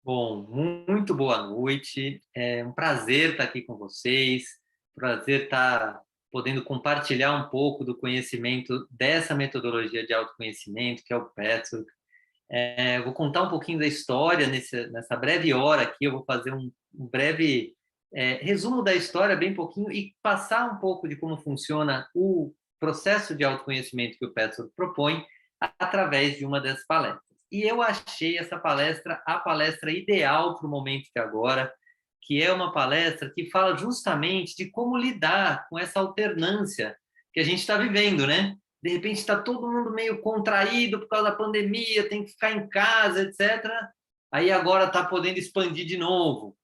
Bom, muito boa noite. É um prazer estar aqui com vocês. Prazer estar podendo compartilhar um pouco do conhecimento dessa metodologia de autoconhecimento, que é o Petzold. Eu vou contar um pouquinho da história nessa breve hora aqui. Eu vou fazer um breve resumo da história, bem pouquinho, e passar um pouco de como funciona o processo de autoconhecimento que o Petzold propõe através de uma das palestras. E eu achei essa palestra a palestra ideal para o momento de agora, que é uma palestra que fala justamente de como lidar com essa alternância que a gente está vivendo, né? De repente está todo mundo meio contraído por causa da pandemia, tem que ficar em casa, etc. Aí agora está podendo expandir de novo.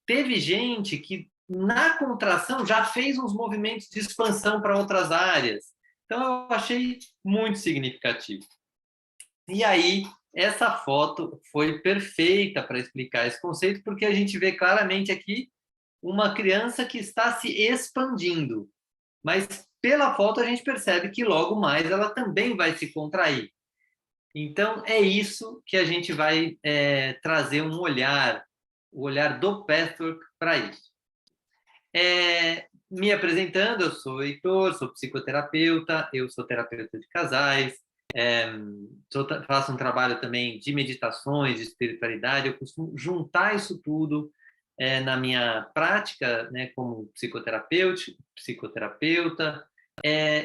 Teve gente que, na contração, já fez uns movimentos de expansão para outras áreas. Então, eu achei muito significativo. E aí, essa foto foi perfeita para explicar esse conceito, porque a gente vê claramente aqui uma criança que está se expandindo. Mas, pela foto, a gente percebe que logo mais ela também vai se contrair. Então, é isso que a gente vai trazer um olhar, o olhar do Patrick para isso. Me apresentando, eu sou Heitor, sou psicoterapeuta, eu sou terapeuta de casais, é, faço um trabalho também de meditações, de espiritualidade. Eu costumo juntar isso tudo na minha prática, né, como psicoterapeuta,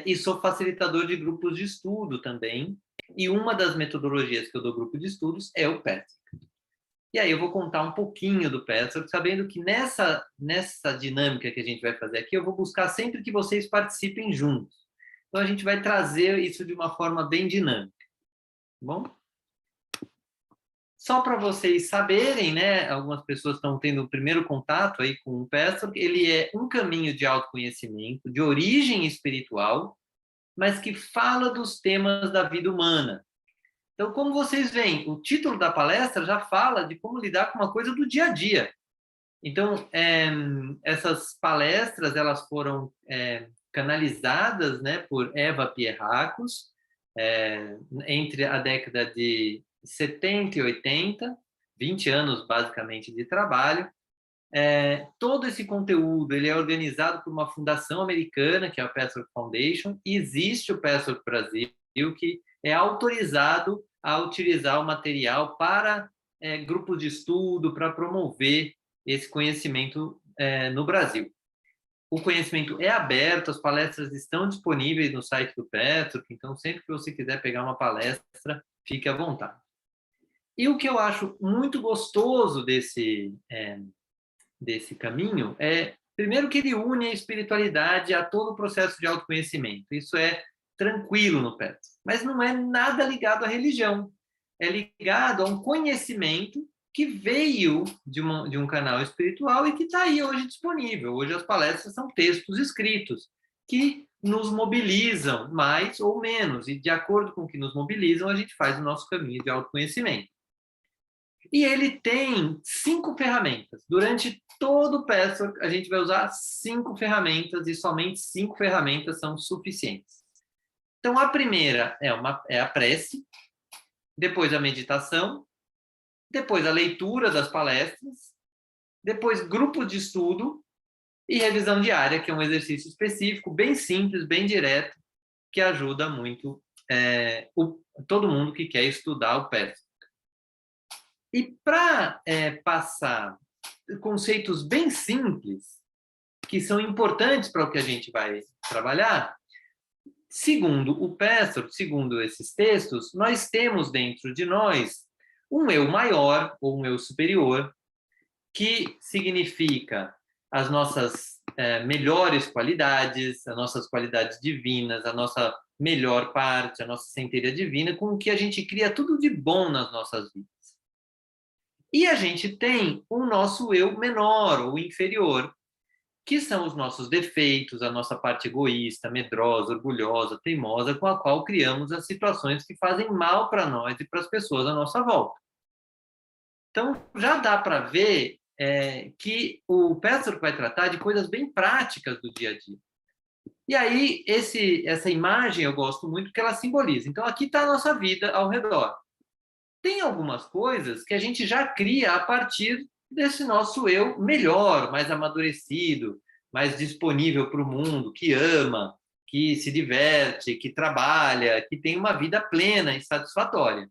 e sou facilitador de grupos de estudo também. E uma das metodologias que eu dou grupo de estudos é o PET. E aí eu vou contar um pouquinho do Petzold, sabendo que nessa dinâmica que a gente vai fazer aqui, eu vou buscar sempre que vocês participem juntos. Então a gente vai trazer isso de uma forma bem dinâmica, tá bom? Só para vocês saberem, né, algumas pessoas estão tendo o primeiro contato aí com o Petzold, ele é um caminho de autoconhecimento, de origem espiritual, mas que fala dos temas da vida humana. Então, como vocês veem, o título da palestra já fala de como lidar com uma coisa do dia a dia. Então, essas palestras elas foram canalizadas, né, por Eva Pierrakos, entre a década de 70 e 80, 20 anos basicamente de trabalho. Todo esse conteúdo ele é organizado por uma fundação americana, que é a Petzold Foundation, e existe o Petzold Brasil, que é autorizado a utilizar o material para grupos de estudo, para promover esse conhecimento no Brasil. O conhecimento é aberto, as palestras estão disponíveis no site do Petzold, então sempre que você quiser pegar uma palestra, fique à vontade. E o que eu acho muito gostoso desse caminho primeiro, que ele une a espiritualidade a todo o processo de autoconhecimento. Isso é tranquilo no PET. Mas não é nada ligado à religião. É ligado a um conhecimento que veio de um canal espiritual e que está aí hoje disponível. Hoje as palestras são textos escritos que nos mobilizam mais ou menos. E de acordo com o que nos mobilizam, a gente faz o nosso caminho de autoconhecimento. E ele tem 5 ferramentas. Durante todo o Petzold, a gente vai usar 5 ferramentas e somente 5 ferramentas são suficientes. Então, a primeira é a prece, depois a meditação, depois a leitura das palestras, depois grupo de estudo e revisão diária, que é um exercício específico, bem simples, bem direto, que ajuda muito todo mundo que quer estudar o Petzold. E para passar conceitos bem simples, que são importantes para o que a gente vai trabalhar, segundo o Petzold, segundo esses textos, nós temos dentro de nós um eu maior ou um eu superior, que significa as nossas melhores qualidades, as nossas qualidades divinas, a nossa melhor parte, a nossa centelha divina, com o que a gente cria tudo de bom nas nossas vidas. E a gente tem o nosso eu menor ou inferior, que são os nossos defeitos, a nossa parte egoísta, medrosa, orgulhosa, teimosa, com a qual criamos as situações que fazem mal para nós e para as pessoas à nossa volta. Então, já dá para ver que o Petzold vai tratar de coisas bem práticas do dia a dia. E aí, essa imagem eu gosto muito porque ela simboliza. Então, aqui está a nossa vida ao redor. Tem algumas coisas que a gente já cria a partir desse nosso eu melhor, mais amadurecido, mais disponível para o mundo, que ama, que se diverte, que trabalha, que tem uma vida plena e satisfatória.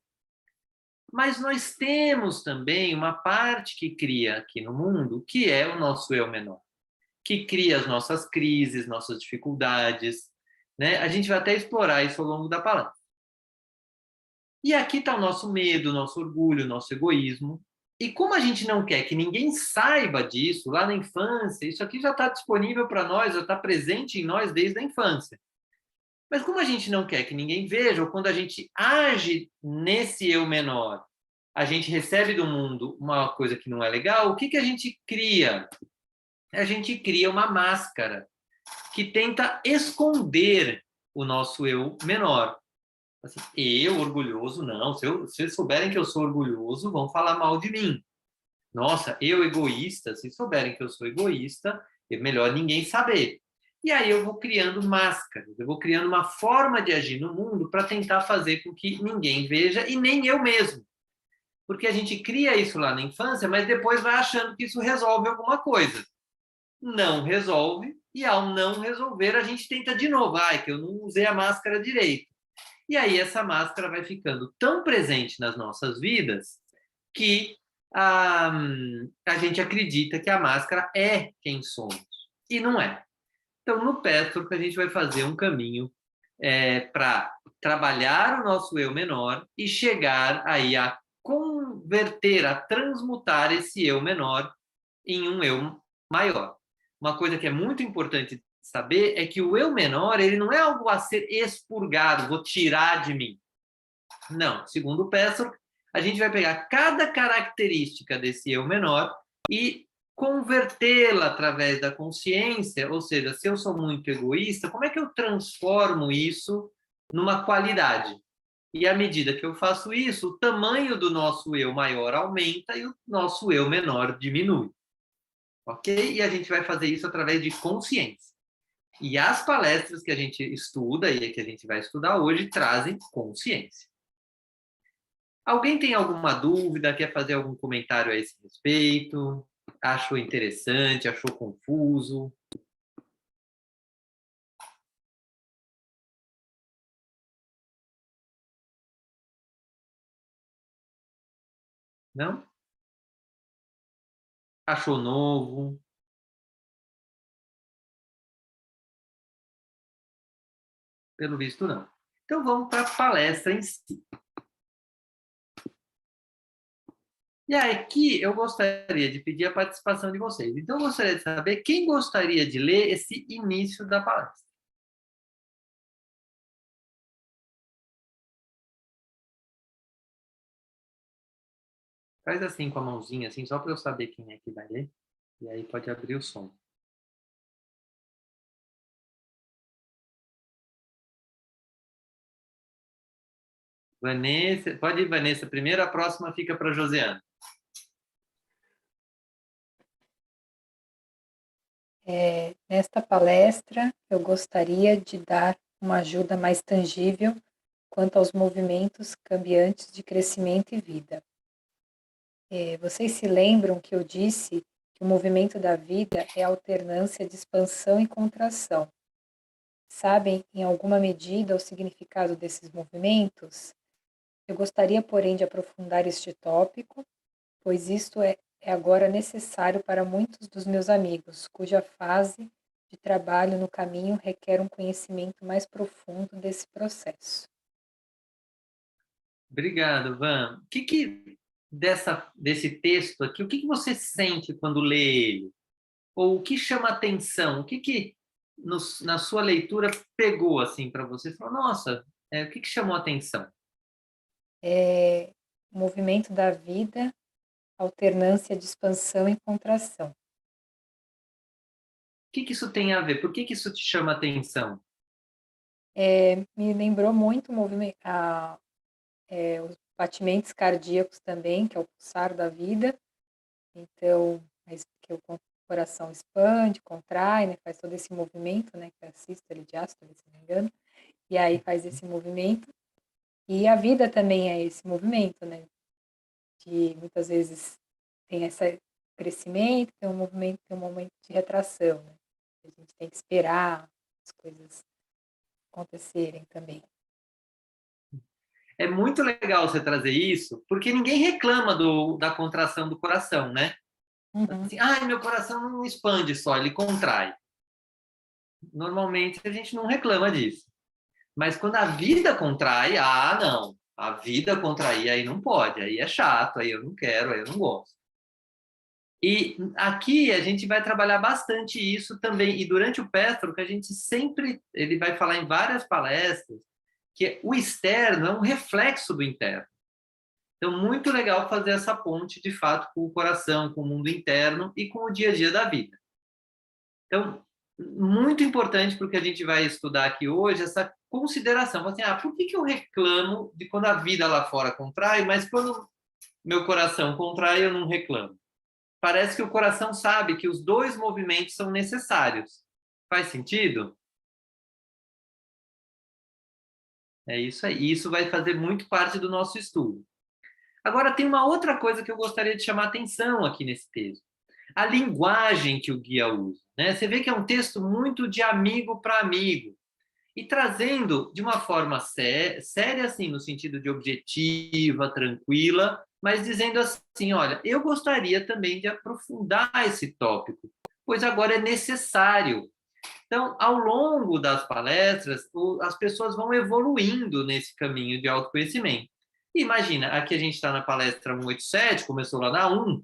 Mas nós temos também uma parte que cria aqui no mundo, que é o nosso eu menor, que cria as nossas crises, nossas dificuldades, né? A gente vai até explorar isso ao longo da palestra. E aqui está o nosso medo, o nosso orgulho, o nosso egoísmo. E como a gente não quer que ninguém saiba disso lá na infância, isso aqui já está disponível para nós, já está presente em nós desde a infância. Mas como a gente não quer que ninguém veja, ou quando a gente age nesse eu menor, a gente recebe do mundo uma coisa que não é legal, o que, que a gente cria? A gente cria uma máscara que tenta esconder o nosso eu menor. Assim, eu, orgulhoso, não. Se vocês souberem que eu sou orgulhoso, vão falar mal de mim. Nossa, eu egoísta, se souberem que eu sou egoísta, é melhor ninguém saber. E aí eu vou criando máscaras, eu vou criando uma forma de agir no mundo para tentar fazer com que ninguém veja e nem eu mesmo. Porque a gente cria isso lá na infância, mas depois vai achando que isso resolve alguma coisa. Não resolve, e ao não resolver, a gente tenta de novo. Ai, que eu não usei a máscara direito. E aí essa máscara vai ficando tão presente nas nossas vidas que a gente acredita que a máscara é quem somos. E não é. Então, no Petro, a gente vai fazer um caminho para trabalhar o nosso eu menor e chegar aí a converter, a transmutar esse eu menor em um eu maior. Uma coisa que é muito importante saber é que o eu menor, ele não é algo a ser expurgado, vou tirar de mim. Não, segundo o Pessoa, a gente vai pegar cada característica desse eu menor e convertê-la através da consciência, ou seja, se eu sou muito egoísta, como é que eu transformo isso numa qualidade? E à medida que eu faço isso, o tamanho do nosso eu maior aumenta e o nosso eu menor diminui. Ok? E a gente vai fazer isso através de consciência. E as palestras que a gente estuda e que a gente vai estudar hoje trazem consciência. Alguém tem alguma dúvida, quer fazer algum comentário a esse respeito? Achou interessante, achou confuso? Não? Achou novo? Pelo visto, não. Então vamos para a palestra em si. E aqui eu gostaria de pedir a participação de vocês. Então eu gostaria de saber quem gostaria de ler esse início da palestra. Faz assim com a mãozinha, assim, só para eu saber quem é que vai ler. E aí pode abrir o som. Vanessa, pode ir, Vanessa, primeiro, a próxima fica para Josiana. Nesta palestra, eu gostaria de dar uma ajuda mais tangível quanto aos movimentos cambiantes de crescimento e vida. Vocês se lembram que eu disse que o movimento da vida é a alternância de expansão e contração? Sabem, em alguma medida, o significado desses movimentos? Eu gostaria, porém, de aprofundar este tópico, pois isto é agora necessário para muitos dos meus amigos, cuja fase de trabalho no caminho requer um conhecimento mais profundo desse processo. Obrigado, Van. O que desse texto aqui, o que você sente quando lê ele? Ou o que chama atenção? O que na sua leitura pegou assim para você? Você falou, nossa, o que chamou atenção? O movimento da vida, alternância de expansão e contração. O que isso tem a ver? Por que isso te chama atenção? Me lembrou muito os batimentos cardíacos também, que é o pulsar da vida. Então, que o coração expande, contrai, né, faz todo esse movimento, né, que é a sístole, diástole, se não me engano, e aí faz esse movimento. E a vida também é esse movimento, né? gente muitas vezes tem esse crescimento, tem um movimento, tem um momento de retração, né? A gente tem que esperar as coisas acontecerem também. É muito legal você trazer isso, porque ninguém reclama da contração do coração, né? Uhum. Assim, meu coração não expande só, ele contrai. Normalmente a gente não reclama disso. Mas quando a vida contrai, não. A vida contrair aí não pode, aí é chato, aí eu não quero, aí eu não gosto. E aqui a gente vai trabalhar bastante isso também. E durante o Pestro, que a gente sempre, ele vai falar em várias palestras, que o externo é um reflexo do interno. Então, muito legal fazer essa ponte, de fato, com o coração, com o mundo interno e com o dia a dia da vida. Então, muito importante para o que a gente vai estudar aqui hoje, essa consideração. Assim, por que eu reclamo de quando a vida lá fora contrai, mas quando meu coração contrai, eu não reclamo? Parece que o coração sabe que os dois movimentos são necessários. Faz sentido? É isso aí. Isso vai fazer muito parte do nosso estudo. Agora, tem uma outra coisa que eu gostaria de chamar a atenção aqui nesse texto. A linguagem que o guia usa. Né? Você vê que é um texto muito de amigo para amigo. E trazendo de uma forma séria, assim, no sentido de objetiva, tranquila, mas dizendo assim, olha, eu gostaria também de aprofundar esse tópico, pois agora é necessário. Então, ao longo das palestras, as pessoas vão evoluindo nesse caminho de autoconhecimento. Imagina, aqui a gente está na palestra 187, começou lá na 1,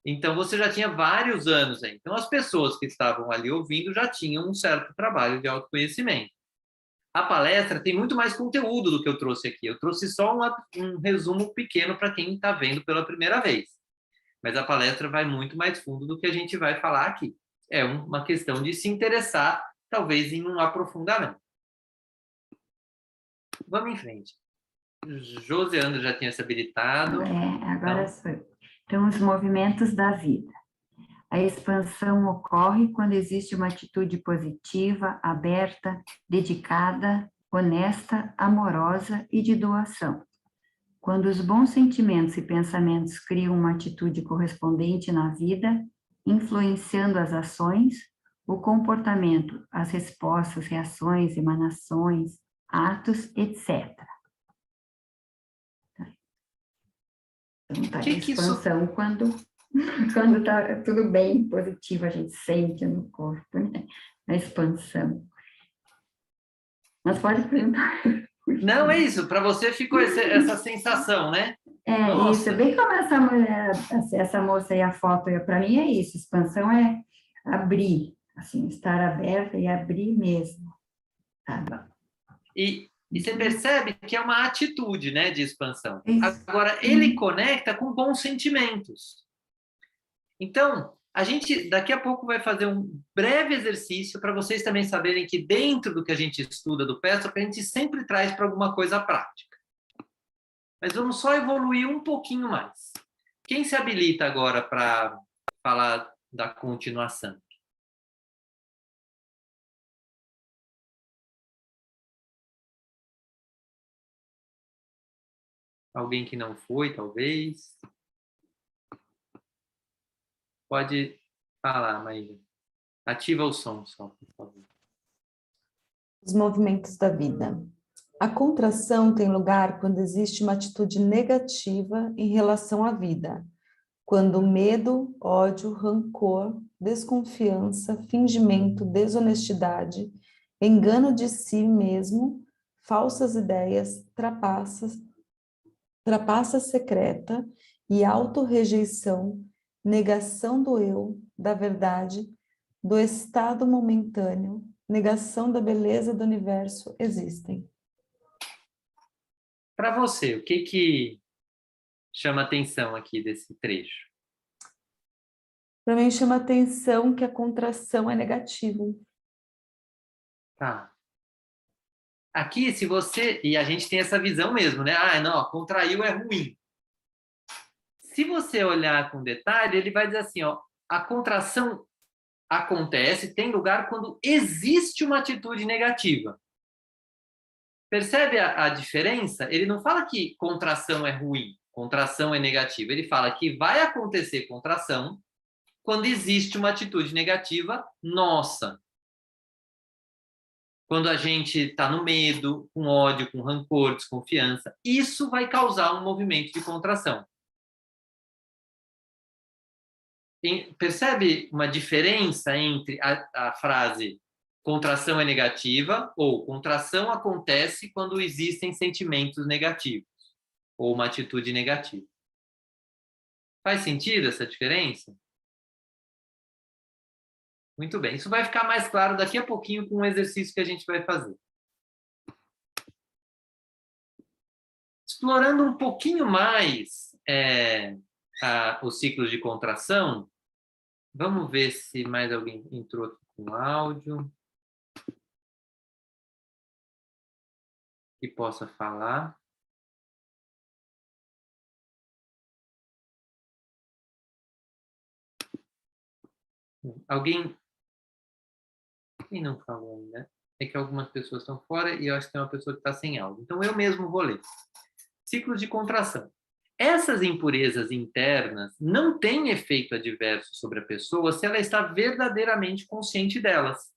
então você já tinha vários anos aí. Então, as pessoas que estavam ali ouvindo já tinham um certo trabalho de autoconhecimento. A palestra tem muito mais conteúdo do que eu trouxe aqui. Eu trouxe só um resumo pequeno para quem está vendo pela primeira vez. Mas a palestra vai muito mais fundo do que a gente vai falar aqui. É uma questão de se interessar, talvez, em um aprofundamento. Vamos em frente. Joseandro já tinha se habilitado. Agora sou eu. Então, os movimentos da vida. A expansão ocorre quando existe uma atitude positiva, aberta, dedicada, honesta, amorosa e de doação. Quando os bons sentimentos e pensamentos criam uma atitude correspondente na vida, influenciando as ações, o comportamento, as respostas, reações, emanações, atos, etc. Então, tá, expansão quando está tudo bem, positivo, a gente sente no corpo, né? A expansão. Mas pode perguntar. Não, é isso. Para você ficou essa sensação, né? Isso. Bem como essa mulher, essa moça aí, a foto, para mim é isso. Expansão é abrir, assim, estar aberta e abrir mesmo. Tá? E você percebe que é uma atitude, né, de expansão. Isso. Agora, ele conecta com bons sentimentos. Então, a gente daqui a pouco vai fazer um breve exercício para vocês também saberem que dentro do que a gente estuda do Pessoa, a gente sempre traz para alguma coisa prática. Mas vamos só evoluir um pouquinho mais. Quem se habilita agora para falar da continuação? Alguém que não foi, talvez? Pode falar, Maíra. Ativa o som só, por favor. Os movimentos da vida. A contração tem lugar quando existe uma atitude negativa em relação à vida. Quando medo, ódio, rancor, desconfiança, fingimento, desonestidade, engano de si mesmo, falsas ideias, trapaça secreta e autorrejeição, negação do eu, da verdade, do estado momentâneo, negação da beleza do universo existem. Para você, o que chama atenção aqui desse trecho? Para mim chama atenção que a contração é negativa. Tá. Aqui, se você... E a gente tem essa visão mesmo, né? Não, contraiu é ruim. Se você olhar com detalhe, ele vai dizer assim, ó, a contração acontece, tem lugar quando existe uma atitude negativa. Percebe a diferença? Ele não fala que contração é ruim. Contração é negativa. Ele fala que vai acontecer contração quando existe uma atitude negativa nossa. Quando a gente está no medo, com ódio, com rancor, desconfiança, isso vai causar um movimento de contração. Percebe uma diferença entre a frase contração é negativa ou contração acontece quando existem sentimentos negativos ou uma atitude negativa? Faz sentido essa diferença? Muito bem. Isso vai ficar mais claro daqui a pouquinho com um exercício que a gente vai fazer. Explorando um pouquinho mais os ciclos de contração, vamos ver se mais alguém entrou aqui com áudio que possa falar. Alguém? Quem não falou ainda? É que algumas pessoas estão fora e eu acho que tem uma pessoa que está sem áudio. Então, eu mesmo vou ler. Ciclos de contração. Essas impurezas internas não têm efeito adverso sobre a pessoa se ela está verdadeiramente consciente delas.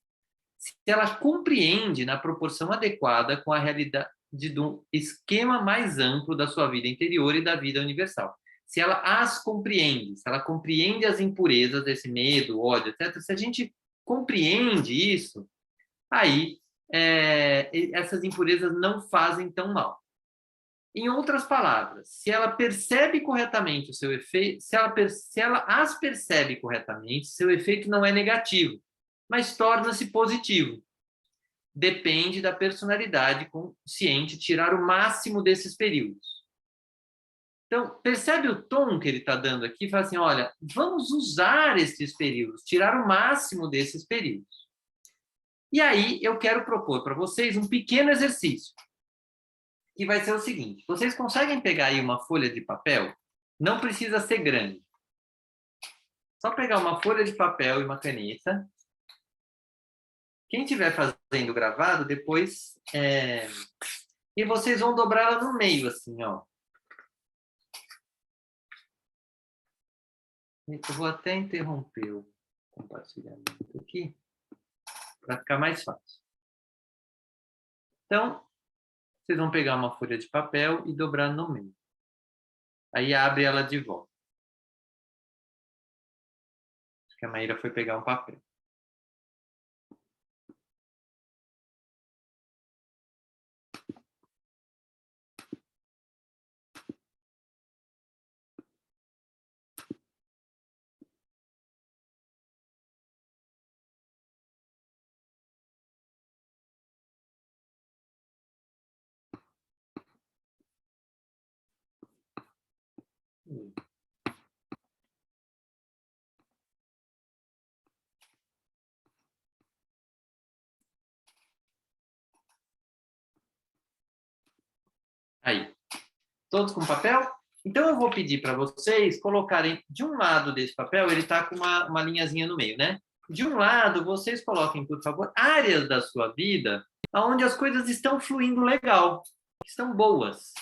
Se ela compreende na proporção adequada com a realidade do esquema mais amplo da sua vida interior e da vida universal. Se ela as compreende, se ela compreende as impurezas desse medo, ódio, etc., se a gente compreende isso, aí essas impurezas não fazem tão mal. Em outras palavras, se ela percebe corretamente o seu efeito, se ela as percebe corretamente, seu efeito não é negativo, mas torna-se positivo. Depende da personalidade consciente tirar o máximo desses períodos. Então, percebe o tom que ele está dando aqui? Fala assim, olha, vamos usar esses períodos, tirar o máximo desses períodos. E aí, eu quero propor para vocês um pequeno exercício, que vai ser o seguinte. Vocês conseguem pegar aí uma folha de papel? Não precisa ser grande. Só pegar uma folha de papel e uma caneta. Quem estiver fazendo gravado, depois... E vocês vão dobrar ela no meio, assim, ó. Eu vou até interromper o compartilhamento aqui, para ficar mais fácil. Então, vocês vão pegar uma folha de papel e dobrar no meio. Aí abre ela de volta. Acho que a Maíra foi pegar um papel. Aí. Todos com papel? Então, eu vou pedir para vocês colocarem de um lado desse papel, ele está com uma linhazinha no meio, né? De um lado, vocês coloquem, por favor, áreas da sua vida onde as coisas estão fluindo legal, estão boas.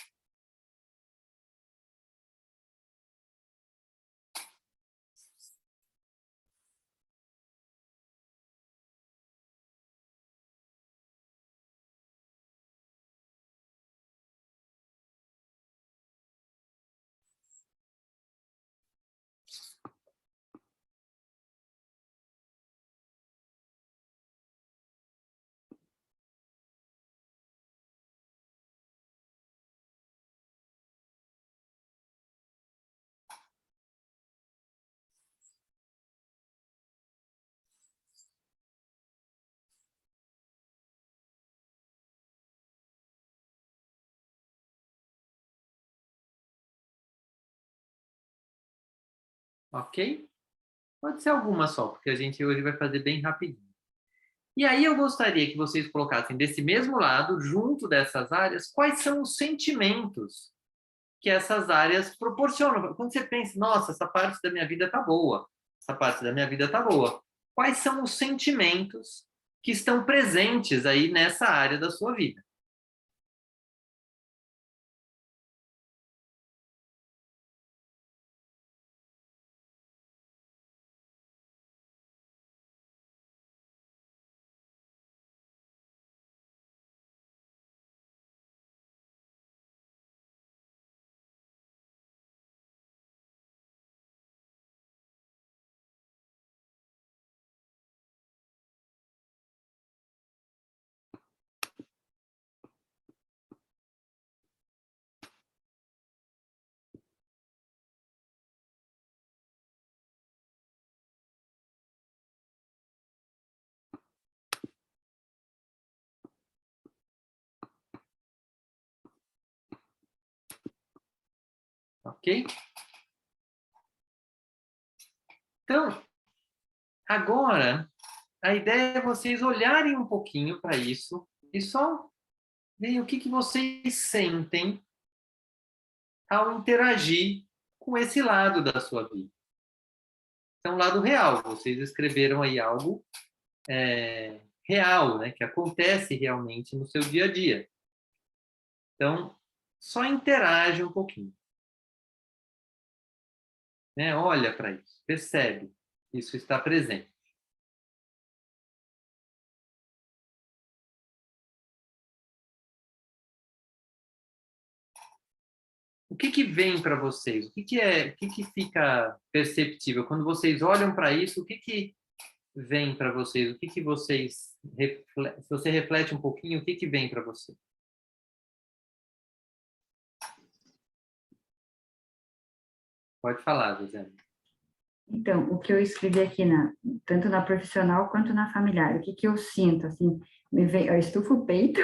Ok? Pode ser alguma só, porque a gente hoje vai fazer bem rapidinho. E aí eu gostaria que vocês colocassem desse mesmo lado, junto dessas áreas, quais são os sentimentos que essas áreas proporcionam. Quando você pensa, nossa, essa parte da minha vida está boa, essa parte da minha vida está boa. Quais são os sentimentos que estão presentes aí nessa área da sua vida? Ok? Então, agora, a ideia é vocês olharem um pouquinho para isso e só verem o que vocês sentem ao interagir com esse lado da sua vida. Então, lado real, vocês escreveram aí algo real, né, que acontece realmente no seu dia a dia. Então, só interage um pouquinho. Né? Olha para isso, percebe que isso está presente. O que vem para vocês? O que fica perceptível? Quando vocês olham para isso, o que vem para vocês? O que vocês... Se você reflete um pouquinho, o que vem para você? Pode falar, José. Então, o que eu escrevi aqui, tanto na profissional quanto na familiar, o que eu sinto, assim, eu estufo o peito,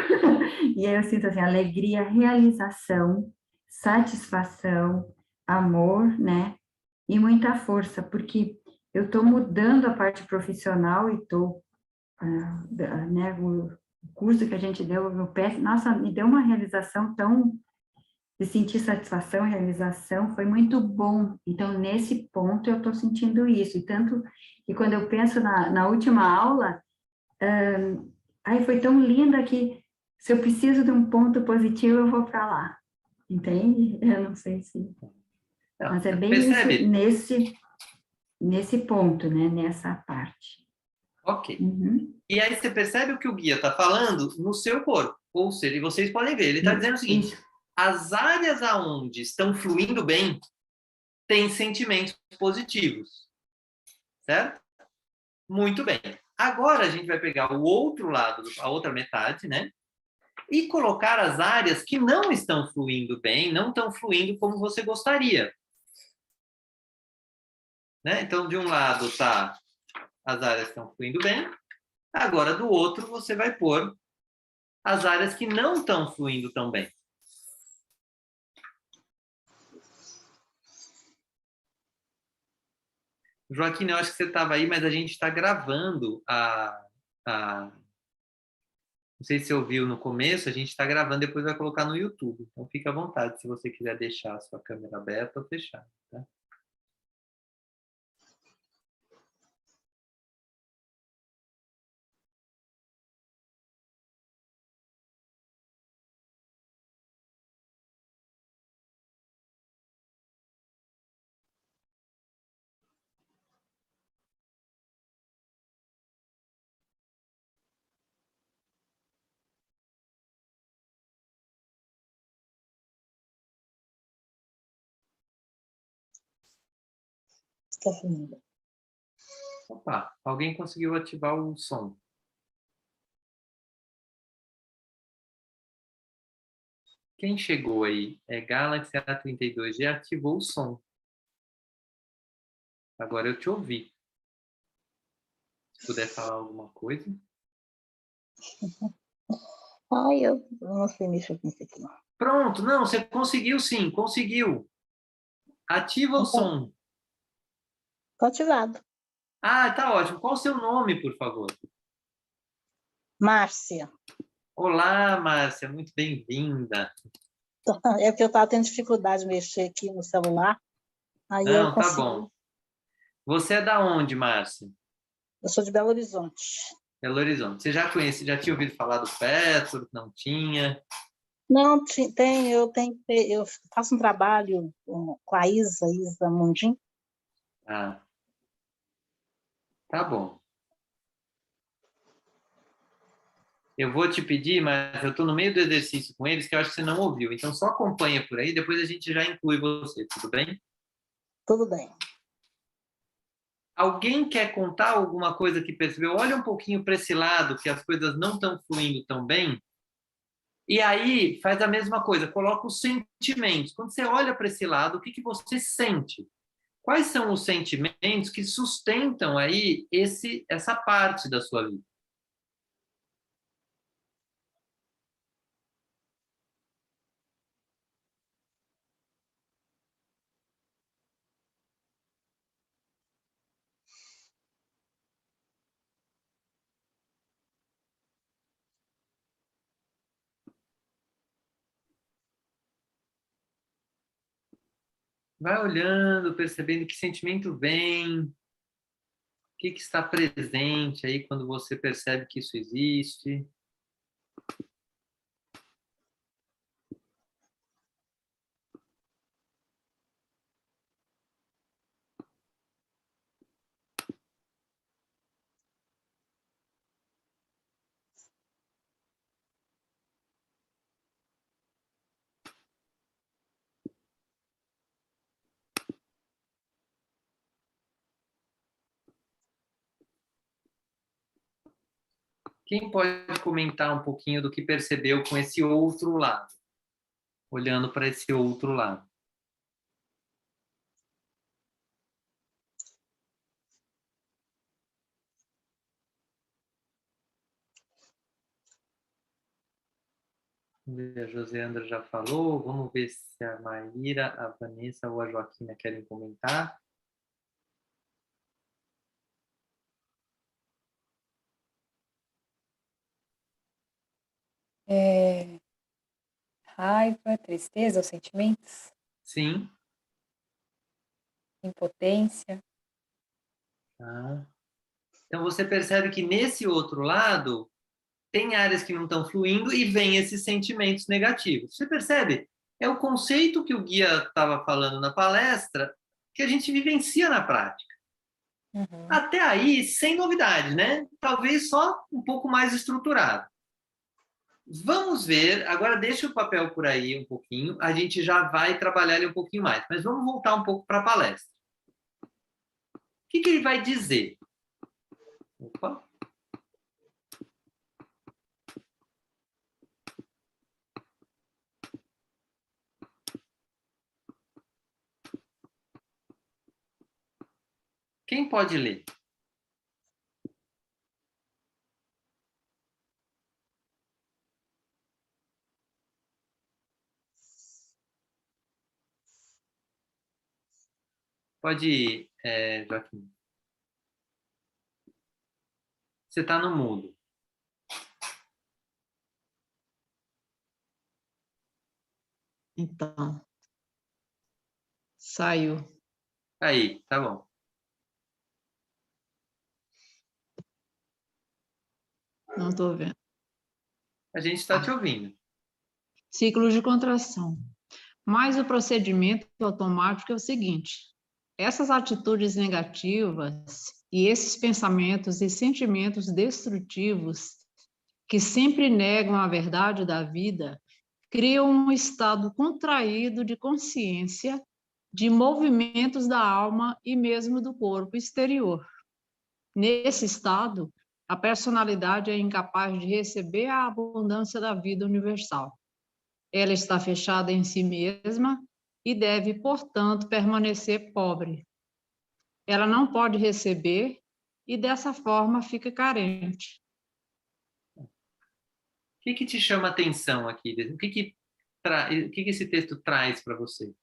e aí eu sinto, assim, alegria, realização, satisfação, amor, né, e muita força, porque eu estou mudando a parte profissional e estou, né, o curso que a gente deu no PS, nossa, me deu uma realização tão, de sentir satisfação, realização, foi muito bom. Então, nesse ponto, eu estou sentindo isso. E tanto que quando eu penso na última aula, aí foi tão linda que se eu preciso de um ponto positivo, eu vou para lá. Entende? Eu não sei se... Não, mas é bem percebe? isso, nesse ponto, né? Nessa parte. Ok. Uhum. E aí você percebe o que o guia está falando no seu corpo. Ou seja, e vocês podem ver, ele está dizendo o seguinte: Isso. as áreas aonde estão fluindo bem têm sentimentos positivos. Certo? Muito bem. Agora a gente vai pegar o outro lado, a outra metade, né? E colocar as áreas que não estão fluindo bem, não estão fluindo como você gostaria. Né? Então, de um lado tá as áreas que estão fluindo bem, agora do outro você vai pôr as áreas que não estão fluindo tão bem. Joaquim, eu acho que você estava aí, mas a gente está gravando não sei se você ouviu no começo, a gente está gravando, depois vai colocar no YouTube. Então, fica à vontade se você quiser deixar a sua câmera aberta ou fechada. Tá? Está fluindo. Opa, alguém conseguiu ativar o som. Quem chegou aí? É Galaxy A32, já ativou o som. Agora eu te ouvi. Se puder falar alguma coisa. Ai, eu não sei mexer com isso aqui. Pronto, não, você conseguiu sim, conseguiu. Ativa o Então, som. estou ativado. Ah, tá ótimo. Qual o seu nome, por favor? Márcia. Olá, Márcia, muito bem-vinda. É porque eu estava tendo dificuldade de mexer aqui no celular. Aí eu Não, tá consegui. bom. Você é da onde, Márcia? Eu sou de Belo Horizonte. Belo Horizonte. Você já conhece, já tinha ouvido falar do Petro? Não tinha? Não, eu faço um trabalho com a Isa Mundim. Ah, tá bom. Eu vou te pedir, mas eu estou no meio do exercício com eles que eu acho que você não ouviu. Então, só acompanha por aí, depois a gente já inclui você, tudo bem? Tudo bem. Alguém quer contar alguma coisa que percebeu? Olha um pouquinho para esse lado, que as coisas não estão fluindo tão bem. E aí, faz a mesma coisa, coloca os sentimentos. Quando você olha para esse lado, o que você sente? Quais são os sentimentos que sustentam aí essa parte da sua vida? Vai olhando, percebendo que sentimento vem, o que está presente aí quando você percebe que isso existe. Quem pode comentar um pouquinho do que percebeu com esse outro lado? Olhando para esse outro lado. A Joseandra já falou. Vamos ver se a Maíra, a Vanessa ou a Joaquina querem comentar. Raiva, tristeza, os sentimentos, Sim. impotência. Tá. Então você percebe que nesse outro lado tem áreas que não estão fluindo e vem esses sentimentos negativos. Você percebe? É o conceito que o guia estava falando na palestra que a gente vivencia na prática. Uhum. Até aí, sem novidade, né? Talvez só um pouco mais estruturado. Vamos ver, agora deixa o papel por aí um pouquinho, a gente já vai trabalhar ele um pouquinho mais, mas vamos voltar um pouco para a palestra. O que ele vai dizer? Opa. Quem pode ler? Pode ir, Joaquim. Você está no mudo. Então, saiu. Aí, tá bom. Não estou vendo. A gente está te ouvindo. Ciclo de contração. Mas o procedimento automático é o seguinte: essas atitudes negativas e esses pensamentos e sentimentos destrutivos que sempre negam a verdade da vida criam um estado contraído de consciência, de movimentos da alma e mesmo do corpo exterior. Nesse estado, a personalidade é incapaz de receber a abundância da vida universal. Ela está fechada em si mesma e deve, portanto, permanecer pobre. Ela não pode receber e, dessa forma, fica carente. O que te chama a atenção aqui? O que esse texto traz para você?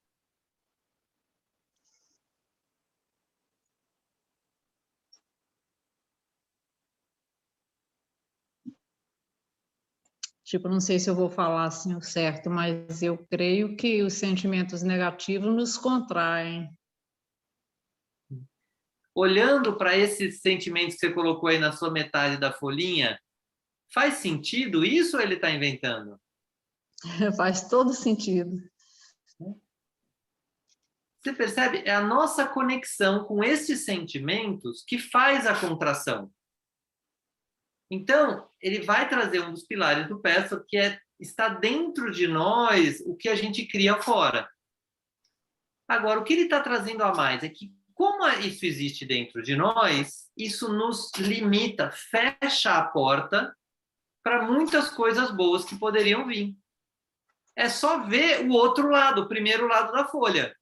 Tipo, não sei se eu vou falar assim o certo, mas eu creio que os sentimentos negativos nos contraem. Olhando para esses sentimentos que você colocou aí na sua metade da folhinha, faz sentido isso ou ele está inventando? Faz todo sentido. Você percebe? É a nossa conexão com esses sentimentos que faz a contração. Então, ele vai trazer um dos pilares do Pessoa, que é está dentro de nós o que a gente cria fora. Agora, o que ele está trazendo a mais é que, como isso existe dentro de nós, isso nos limita, fecha a porta para muitas coisas boas que poderiam vir. É só ver o outro lado, o primeiro lado da folha.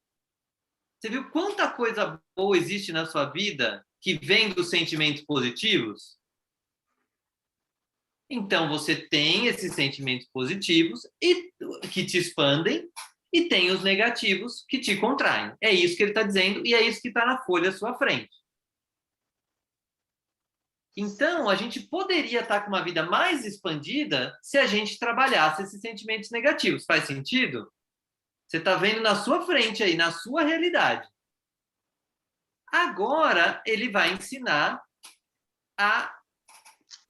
Você viu quanta coisa boa existe na sua vida que vem dos sentimentos positivos? Então, você tem esses sentimentos positivos e que te expandem e tem os negativos que te contraem. É isso que ele está dizendo e é isso que está na folha à sua frente. Então, a gente poderia estar com uma vida mais expandida se a gente trabalhasse esses sentimentos negativos. Faz sentido? Você está vendo na sua frente aí, na sua realidade. Agora, ele vai ensinar a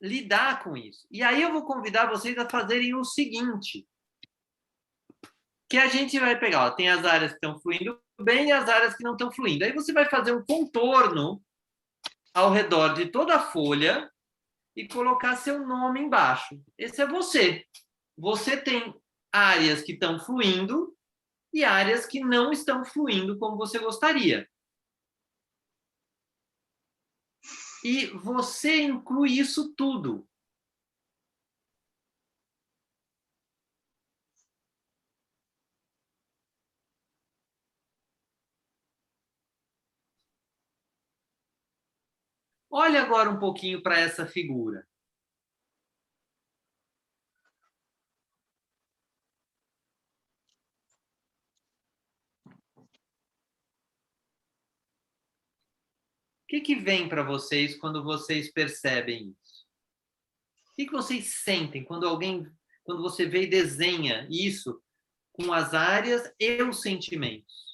lidar com isso. E aí eu vou convidar vocês a fazerem o seguinte, que a gente vai pegar, ó, tem as áreas que estão fluindo bem e as áreas que não estão fluindo. Aí você vai fazer um contorno ao redor de toda a folha e colocar seu nome embaixo. Esse é você. Você tem áreas que estão fluindo e áreas que não estão fluindo como você gostaria. E você inclui isso tudo. Olha agora um pouquinho para essa figura. O que vem para vocês quando vocês percebem isso? O que vocês sentem quando você vê e desenha isso com as áreas e os sentimentos?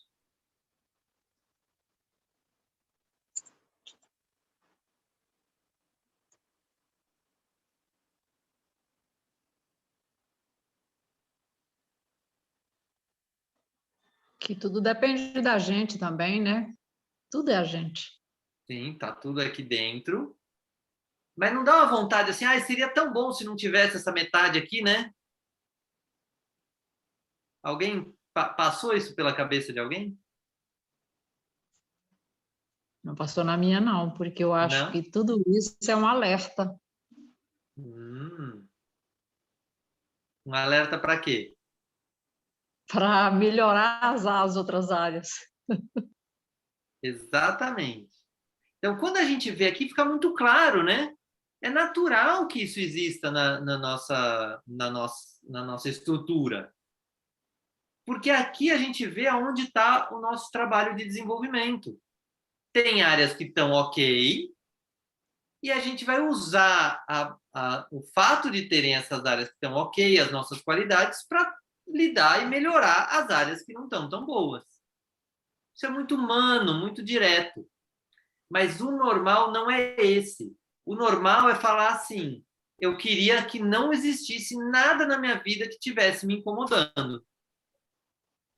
Que tudo depende da gente também, né? Tudo é a gente. Sim, tá tudo aqui dentro. Mas não dá uma vontade assim, seria tão bom se não tivesse essa metade aqui, né? Alguém passou isso pela cabeça de alguém? Não passou na minha, não, porque eu acho Não? que tudo isso é um alerta. Um alerta para quê? Para melhorar as outras áreas. Exatamente. Então, quando a gente vê aqui, fica muito claro, né? É natural que isso exista na nossa estrutura. Porque aqui a gente vê aonde está o nosso trabalho de desenvolvimento. Tem áreas que estão ok, e a gente vai usar o fato de terem essas áreas que estão ok, as nossas qualidades, para lidar e melhorar as áreas que não estão tão boas. Isso é muito humano, muito direto. Mas o normal não é esse. O normal é falar assim, eu queria que não existisse nada na minha vida que estivesse me incomodando.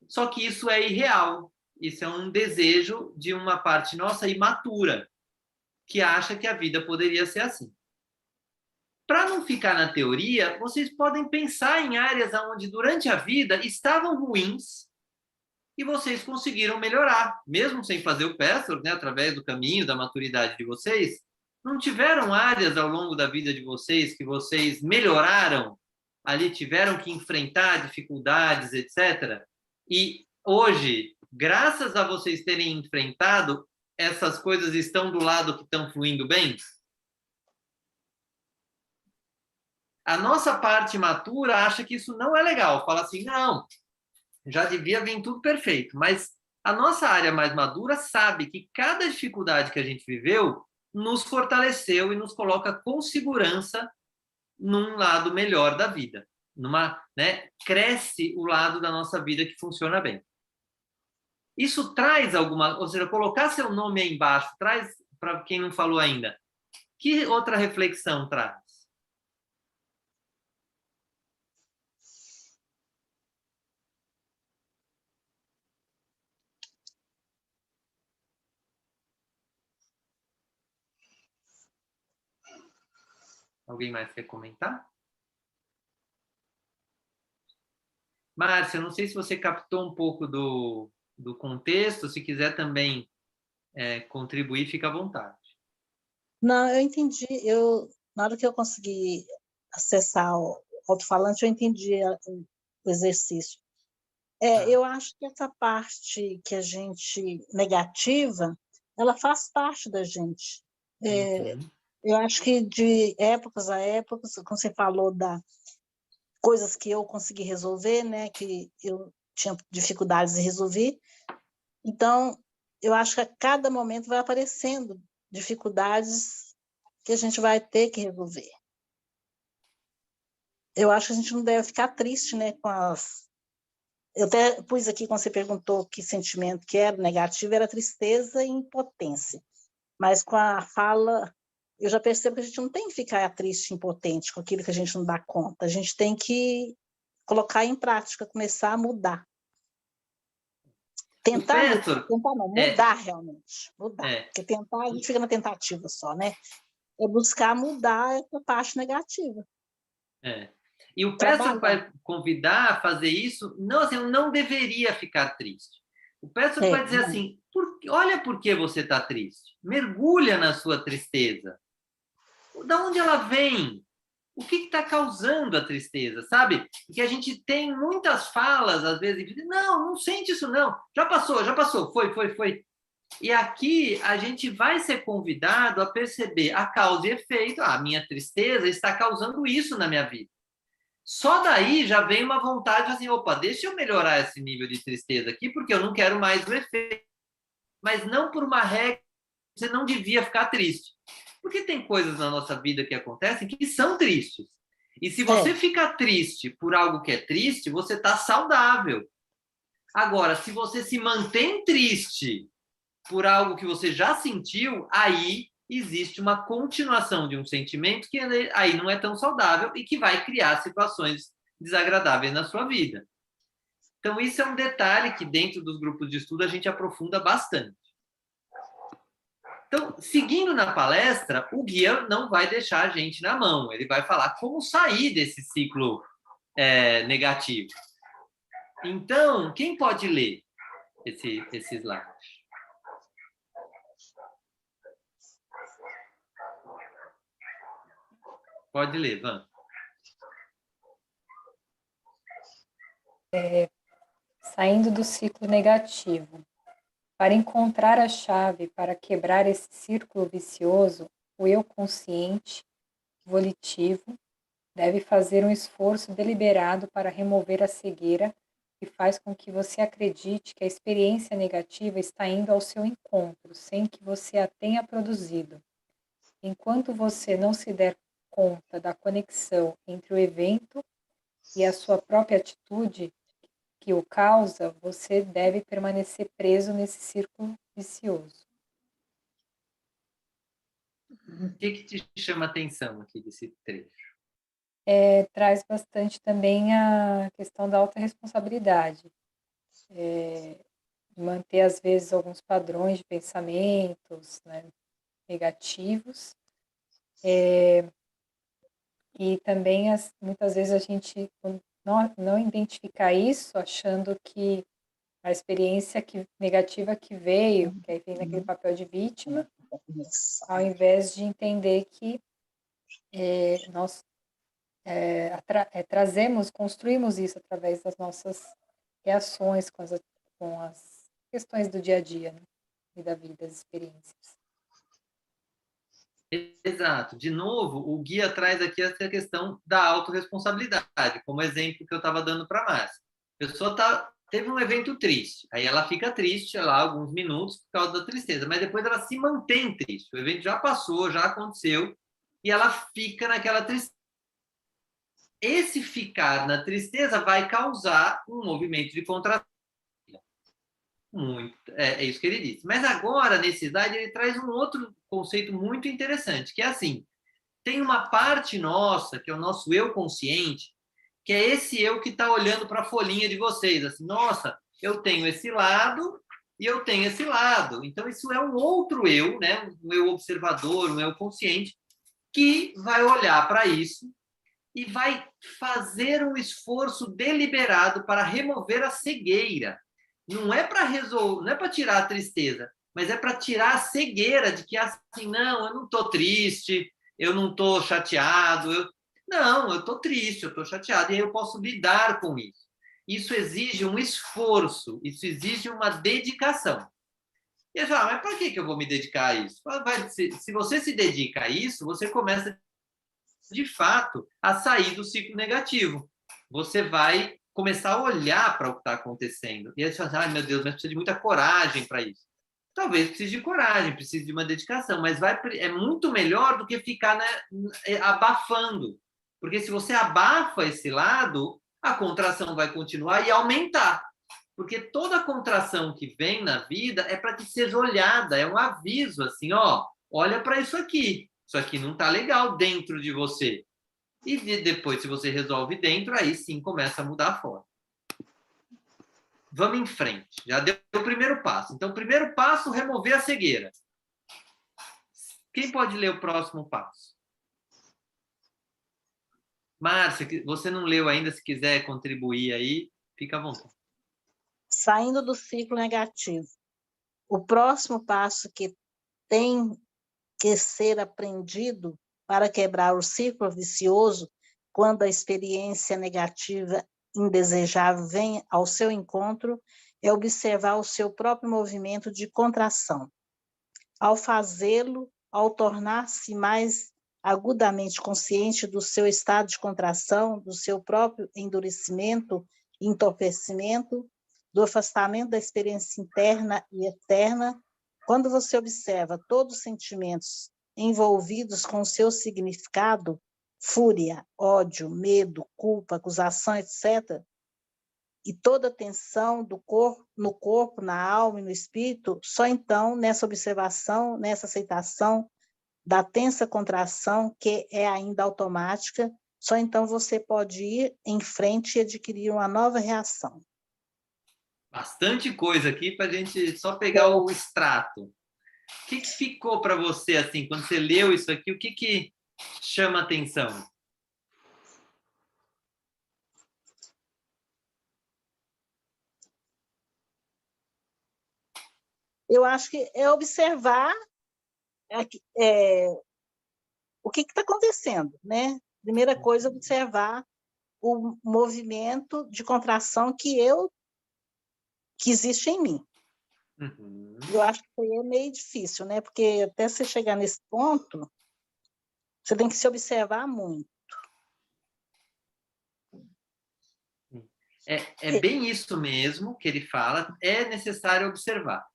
Só que isso é irreal. Isso é um desejo de uma parte nossa imatura, que acha que a vida poderia ser assim. Para não ficar na teoria, vocês podem pensar em áreas onde durante a vida estavam ruins e vocês conseguiram melhorar, mesmo sem fazer o password, né, através do caminho da maturidade de vocês. Não tiveram áreas ao longo da vida de vocês que vocês melhoraram, ali tiveram que enfrentar dificuldades, etc. E hoje, graças a vocês terem enfrentado, essas coisas estão do lado que estão fluindo bem? A nossa parte matura acha que isso não é legal. Fala assim, não, já devia vir tudo perfeito. Mas a nossa área mais madura sabe que cada dificuldade que a gente viveu nos fortaleceu e nos coloca com segurança num lado melhor da vida. Cresce o lado da nossa vida que funciona bem. Isso traz ou seja, colocar seu nome aí embaixo, traz, para quem não falou ainda, que outra reflexão traz? Alguém mais quer comentar? Márcia, não sei se você captou um pouco do contexto, se quiser também contribuir, fica à vontade. Não, eu entendi. Na hora que eu consegui acessar o alto-falante, eu entendi o exercício. Eu acho que essa parte que a gente negativa, ela faz parte da gente. Eu acho que de épocas a épocas, como você falou da coisas que eu consegui resolver, né, que eu tinha dificuldades em resolver. Então, eu acho que a cada momento vai aparecendo dificuldades que a gente vai ter que resolver. Eu acho que a gente não deve ficar triste, né, com as Eu até pus aqui, quando você perguntou que sentimento que era negativo, era tristeza e impotência. Mas com a fala, eu já percebo que a gente não tem que ficar triste e impotente com aquilo que a gente não dá conta. A gente tem que colocar em prática, começar a mudar. Tentar não, mudar realmente. Mudar. Porque tentar, a gente fica na tentativa só, né? É buscar mudar essa parte negativa. E o Peterson vai convidar a fazer isso, não, assim, eu não deveria ficar triste. O Peterson vai dizer assim, olha por que você está triste. Mergulha na sua tristeza. Da onde ela vem? O que está causando a tristeza, sabe? Porque a gente tem muitas falas, às vezes, não sente isso não. Já passou, foi. E aqui a gente vai ser convidado a perceber a causa e efeito. A minha tristeza está causando isso na minha vida. Só daí já vem uma vontade assim, opa, deixa eu melhorar esse nível de tristeza aqui, porque eu não quero mais o efeito. Mas não por uma regra, você não devia ficar triste. Porque tem coisas na nossa vida que acontecem que são tristes. E se você fica triste por algo que é triste, você está saudável. Agora, se você se mantém triste por algo que você já sentiu, aí existe uma continuação de um sentimento que aí não é tão saudável e que vai criar situações desagradáveis na sua vida. Então, isso é um detalhe que dentro dos grupos de estudo a gente aprofunda bastante. Então, seguindo na palestra, o guia não vai deixar a gente na mão. Ele vai falar como sair desse ciclo negativo. Então, quem pode ler esse slide? Pode ler, Van. Saindo do ciclo negativo. Para encontrar a chave para quebrar esse círculo vicioso, o eu consciente, volitivo, deve fazer um esforço deliberado para remover a cegueira que faz com que você acredite que a experiência negativa está indo ao seu encontro, sem que você a tenha produzido. Enquanto você não se der conta da conexão entre o evento e a sua própria atitude que o causa, você deve permanecer preso nesse círculo vicioso. O que te chama a atenção aqui desse trecho? Traz bastante também a questão da autorresponsabilidade. Manter, às vezes, alguns padrões de pensamentos, né, negativos. E também, muitas vezes, a gente não identificar isso, achando que a experiência negativa que veio, que aí vem naquele papel de vítima, ao invés de entender que nós construímos isso através das nossas reações com as questões do dia a dia, né? E da vida, das experiências. Exato. De novo, o guia traz aqui essa questão da autorresponsabilidade, como exemplo que eu estava dando para a Márcia. A pessoa teve um evento triste, aí ela fica triste lá alguns minutos por causa da tristeza, mas depois ela se mantém triste. O evento já passou, já aconteceu, e ela fica naquela tristeza. Esse ficar na tristeza vai causar um movimento de contração. É isso que ele disse. Mas agora, nesse slide, ele traz um outro conceito muito interessante, que é assim, tem uma parte nossa, que é o nosso eu consciente, que é esse eu que está olhando para a folhinha de vocês, assim, nossa, eu tenho esse lado e eu tenho esse lado. Então, isso é um outro eu, né? Um eu observador, um eu consciente, que vai olhar para isso e vai fazer um esforço deliberado para remover a cegueira. Não é para resolver, não é para tirar a tristeza, mas é para tirar a cegueira de que assim, não, eu não estou triste, eu não estou chateado, não, eu estou triste, eu estou chateado, e aí eu posso lidar com isso. Isso exige um esforço, isso exige uma dedicação. E eu falo, mas para que eu vou me dedicar a isso? Se você se dedica a isso, você começa, de fato, a sair do ciclo negativo. Você vai começar a olhar para o que está acontecendo. E aí você fala, ai meu Deus, mas precisa de muita coragem para isso. Talvez precise de coragem, precise de uma dedicação, mas é muito melhor do que ficar, né, abafando. Porque se você abafa esse lado, a contração vai continuar e aumentar. Porque toda contração que vem na vida é para que seja olhada, é um aviso, assim, ó, olha para isso aqui não está legal dentro de você. E depois, se você resolve dentro, aí sim começa a mudar fora. Vamos em frente. Já deu o primeiro passo. Então, o primeiro passo, remover a cegueira. Quem pode ler o próximo passo? Márcia, você não leu ainda, se quiser contribuir aí, fica à vontade. Saindo do ciclo negativo. O próximo passo que tem que ser aprendido para quebrar o ciclo vicioso, quando a experiência negativa indesejável vem ao seu encontro, é observar o seu próprio movimento de contração. Ao fazê-lo, ao tornar-se mais agudamente consciente do seu estado de contração, do seu próprio endurecimento e entorpecimento, do afastamento da experiência interna e externa, quando você observa todos os sentimentos envolvidos com o seu significado, fúria, ódio, medo, culpa, acusação, etc., e toda a tensão no corpo, na alma e no espírito, só então, nessa observação, nessa aceitação da tensa contração, que é ainda automática, só então você pode ir em frente e adquirir uma nova reação. Bastante coisa aqui para a gente só pegar o extrato. O que ficou para você, assim, quando você leu isso aqui, o que chama atenção? Eu acho que é observar o que está acontecendo, né? Primeira coisa, observar o movimento de contração que existe em mim. Uhum. Eu acho que é meio difícil, né? Porque até você chegar nesse ponto, você tem que se observar muito. É bem isso mesmo que ele fala, é necessário observar.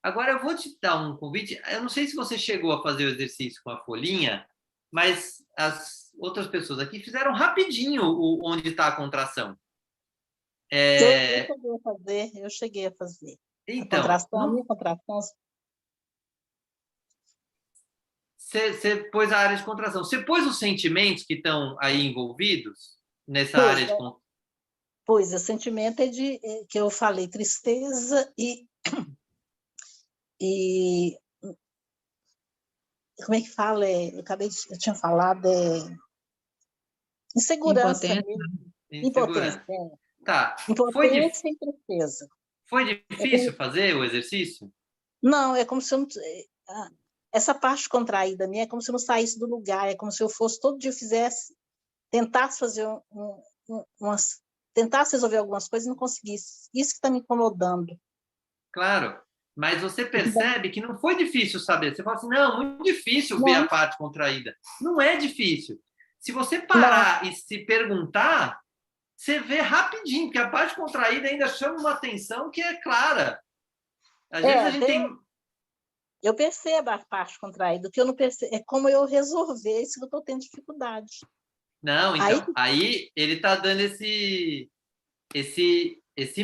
Agora, eu vou te dar um convite. Eu não sei se você chegou a fazer o exercício com a folhinha, mas as outras pessoas aqui fizeram rapidinho onde está a contração. Eu cheguei a fazer. Então, a minha contração. Você pôs a área de contração. Você pôs os sentimentos que estão aí envolvidos nessa área de contração? Pois, o sentimento é que eu falei, tristeza e como é que fala? Eu tinha falado, insegurança. Impotência. Tá. Impotência e tristeza. Foi difícil fazer o exercício? Não, é como se eu não... Essa parte contraída minha é como se eu não saísse do lugar, é como se eu fosse, todo dia tentasse fazer tentasse resolver algumas coisas e não conseguisse. Isso que está me incomodando. Claro, mas você percebe que não foi difícil saber. Você fala assim, não, muito difícil ver a parte contraída. Não é difícil. Se você parar e se perguntar, você vê rapidinho, porque a parte contraída ainda chama uma atenção que é clara. Às vezes a gente tem... Eu percebo a parte contraída, o que eu não percebo é como eu resolver isso que eu estou tendo dificuldade. Não, então, aí ele está dando esse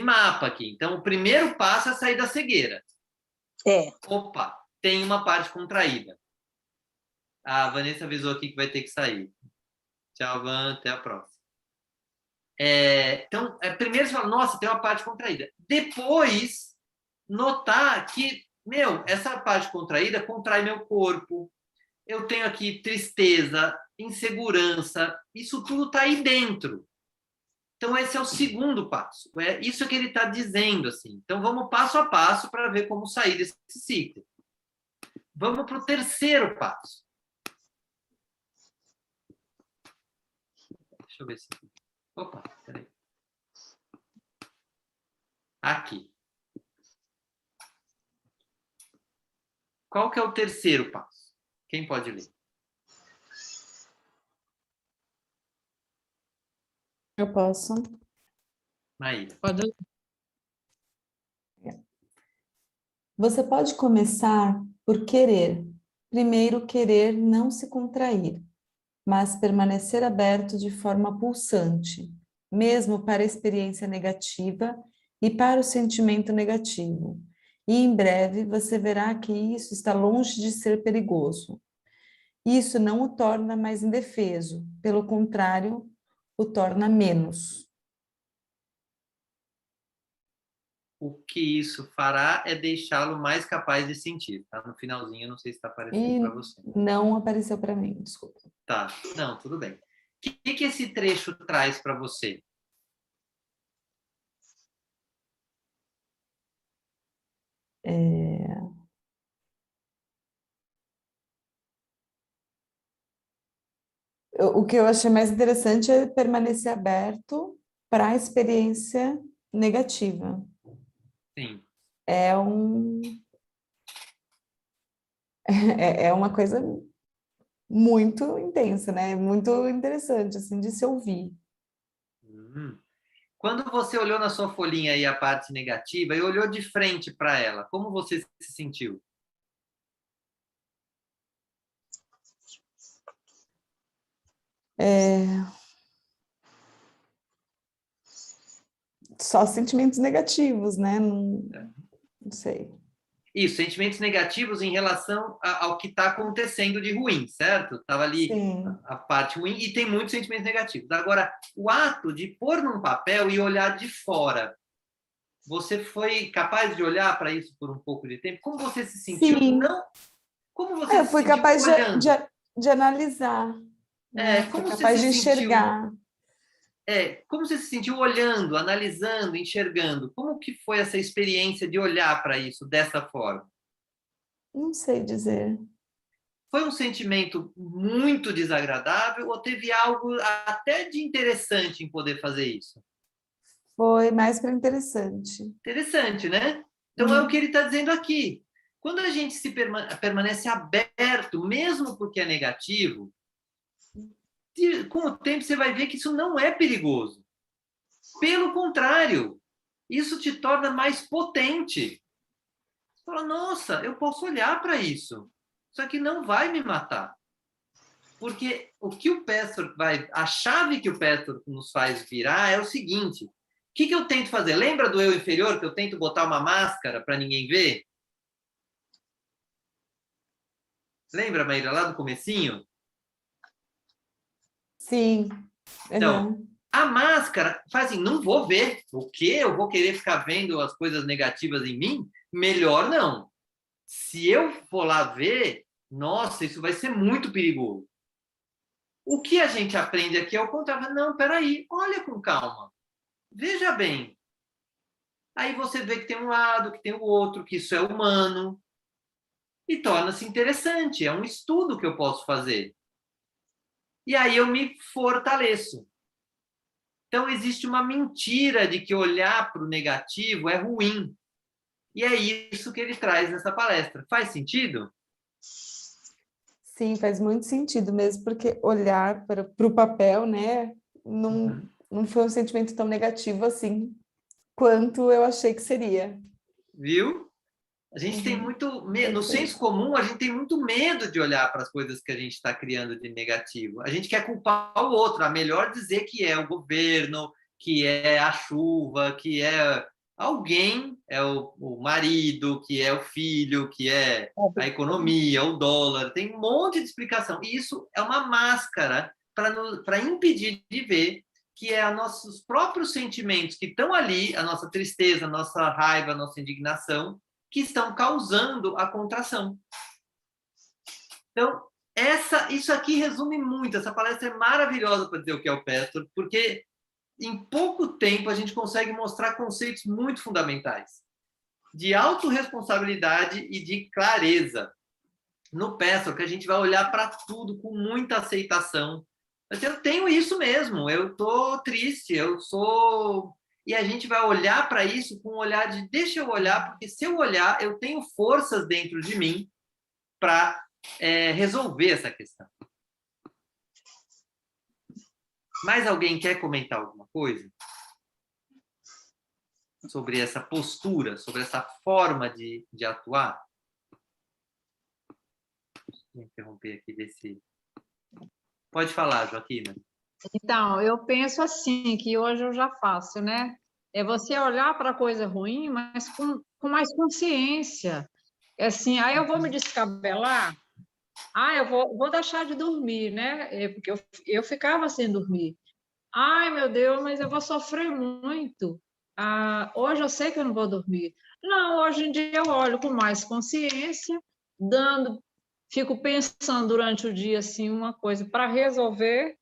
mapa aqui. Então, o primeiro passo é sair da cegueira. Opa, tem uma parte contraída. A Vanessa avisou aqui que vai ter que sair. Tchau, Van, até a próxima. Então, primeiro você fala, nossa, tem uma parte contraída. Depois, notar que, essa parte contraída contrai meu corpo. Eu tenho aqui tristeza, insegurança. Isso tudo está aí dentro. Então, esse é o segundo passo. É isso que ele está dizendo, assim. Então, vamos passo a passo para ver como sair desse ciclo. Vamos para o terceiro passo. Deixa eu ver se... Opa, peraí. Aqui. Qual que é o terceiro passo? Quem pode ler? Eu posso. Maíra. Pode ler. Você pode começar por querer. Primeiro, querer não se contrair, mas permanecer aberto de forma pulsante, mesmo para a experiência negativa, e para o sentimento negativo. E em breve você verá que isso está longe de ser perigoso. Isso não o torna mais indefeso, pelo contrário, o torna menos. O que isso fará é deixá-lo mais capaz de sentir. Tá no finalzinho, não sei se está aparecendo E para você. não apareceu para mim, desculpa. Tá, não, tudo bem. O que esse trecho traz para você? O que eu achei mais interessante é permanecer aberto para a experiência negativa. Sim. É é uma coisa muito intensa, né? Muito interessante, assim, de se ouvir. Quando você olhou na sua folhinha aí a parte negativa e olhou de frente para ela, como você se sentiu? Só sentimentos negativos, né? Não sei. Isso, sentimentos negativos em relação ao que está acontecendo de ruim, certo? Estava ali Sim. a parte ruim e tem muitos sentimentos negativos. Agora, o ato de pôr num papel e olhar de fora, você foi capaz de olhar para isso por um pouco de tempo? Como você se sentiu? Sim. Não. Como você Eu se fui sentiu capaz olhando? de analisar, né? Fui Como você capaz se de sentiu? enxergar. Como você se sentiu olhando, analisando, enxergando? Como que foi essa experiência de olhar para isso dessa forma? Não sei dizer. Foi um sentimento muito desagradável ou teve algo até de interessante em poder fazer isso? Foi mais para interessante. Interessante, né? Então é o que Uhum. ele está dizendo aqui. Quando a gente permanece aberto, mesmo porque é negativo, com o tempo você vai ver que isso não é perigoso. Pelo contrário, isso te torna mais potente. Você fala, nossa, eu posso olhar para isso. Isso aqui não vai me matar. Porque o que o Pestor a chave que o Pestor nos faz virar é o seguinte: o que eu tento fazer? Lembra do eu inferior que eu tento botar uma máscara para ninguém ver? Lembra, Maíra, lá do comecinho? Sim. Então, Uhum. a máscara faz assim, não vou ver. O quê? Eu vou querer ficar vendo as coisas negativas em mim? Melhor não. Se eu for lá ver, nossa, isso vai ser muito perigoso. O que a gente aprende aqui é o contrário. Não, peraí, olha com calma. Veja bem. Aí você vê que tem um lado, que tem o outro, que isso é humano. E torna-se interessante. É um estudo que eu posso fazer. E aí eu me fortaleço. Então, existe uma mentira de que olhar para o negativo é ruim. E é isso que ele traz nessa palestra. Faz sentido? Sim, faz muito sentido mesmo, porque olhar para o papel, né, não foi um sentimento tão negativo assim quanto eu achei que seria. Viu? A gente tem Uhum. muito medo. No senso Perfeito. comum, a gente tem muito medo de olhar para as coisas que a gente está criando de negativo. A gente quer culpar o outro. É melhor dizer que é o governo, que é a chuva, que é alguém, é o marido, que é o filho, que é a economia, o dólar. Tem um monte de explicação. E isso é uma máscara para impedir de ver que é nossos próprios sentimentos que estão ali, a nossa tristeza, a nossa raiva, a nossa indignação, que estão causando a contração. Então, isso aqui resume muito. Essa palestra é maravilhosa para dizer o que é o Pestor, porque em pouco tempo a gente consegue mostrar conceitos muito fundamentais de autorresponsabilidade e de clareza. No Pestor, que a gente vai olhar para tudo com muita aceitação. Eu tenho isso mesmo, eu estou triste, eu sou. E a gente vai olhar para isso com um olhar de deixa eu olhar, porque se eu olhar, eu tenho forças dentro de mim para resolver essa questão. Mais alguém quer comentar alguma coisa sobre essa postura, sobre essa forma de atuar? Vou interromper aqui desse. Pode falar, Joaquina. Então, eu penso assim, que hoje eu já faço, né? É você olhar para a coisa ruim, mas com mais consciência. É assim, aí eu vou me descabelar, eu vou deixar de dormir, né? Porque eu ficava sem dormir. Ai, meu Deus, mas eu vou sofrer muito. Hoje eu sei que eu não vou dormir. Não, hoje em dia eu olho com mais consciência, fico pensando durante o dia assim uma coisa para resolver.